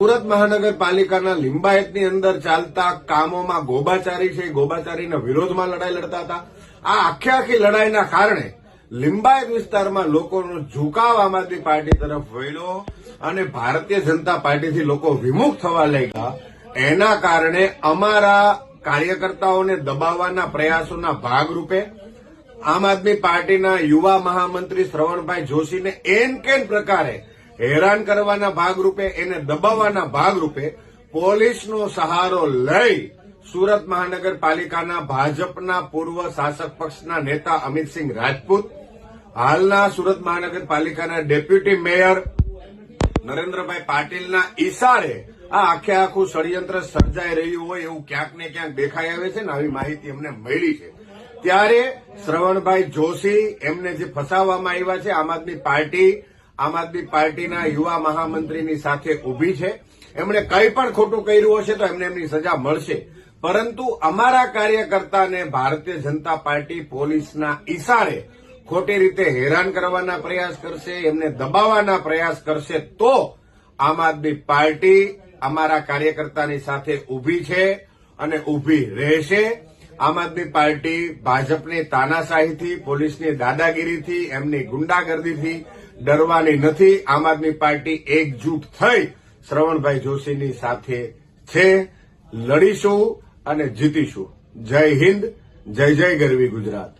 સુરત મહાનગરપાલિકાના લિંબાયતની અંદર ચાલતા કામોમાં ગોબાચારી છે, ગોબાચારીના વિરોધમાં લડાઈ લડતા હતા. આ આખી લડાઈના કારણે લિંબાયત વિસ્તારમાં લોકોનો ઝુકાવ આમ આદમી પાર્ટી તરફ વળ્યો અને ભારતીય જનતા પાર્ટીથી લોકો વિમુખ થવા લાગ્યા. એના કારણે અમારા કાર્યકર્તાઓને દબાવવાના પ્રયાસોના ભાગરૂપે આમ આદમી પાર્ટીના યુવા મહામંત્રી શ્રવણભાઈ જોશીને એન કેન પ્રકારે હેરાન કરવાના ભાગરૂપે, એને દબાવવાના ભાગરૂપે પોલીસનો સહારો લઈ સુરત મહાનગરપાલિકાના ભાજપના પૂર્વ શાસક પક્ષના નેતા અમિતસિંહ રાજપૂત, હાલના સુરત મહાનગરપાલિકાના ડેપ્યુટી મેયર નરેન્દ્રભાઈ પાટીલના ઇશારે આ આખું ષડયંત્ર સર્જાઈ રહ્યું હોય એવું ક્યાંક ને ક્યાંક દેખાઈ આવે છે ને આવી માહિતી અમને મળી છે. ત્યારે શ્રવણભાઈ જોશી એમને જે ફસાવવામાં આવ્યા છે, આમ આદમી પાર્ટીના યુવા મહામંત્રીની સાથે ઉભી છે. એમણે કંઈ પણ ખોટું કર્યું હશે તો એમને એમની સજા મળશે, પરંતુ અમારા કાર્યકર્તાને ભારતીય જનતા પાર્ટી પોલીસના ઇશારે ખોટી રીતે હેરાન કરવાના પ્રયાસ કરશે, એમને દબાવવાના પ્રયાસ કરશે તો આમ આદમી પાર્ટી અમારા કાર્યકર્તાની સાથે ઉભી છે અને ઉભી રહેશે. આમ આદમી પાર્ટી ભાજપની તાનાશાહીથી, પોલીસની દાદાગીરીથી, એમની ગુંડાગર્દીથી ડરવાની નથી. આમ આદમી પાર્ટી એકજૂટ થઈ શ્રવણભાઈ જોશીની સાથે છે. લડીશું અને જીતીશું. જય હિન્દ, જય જય ગરવી ગુજરાત.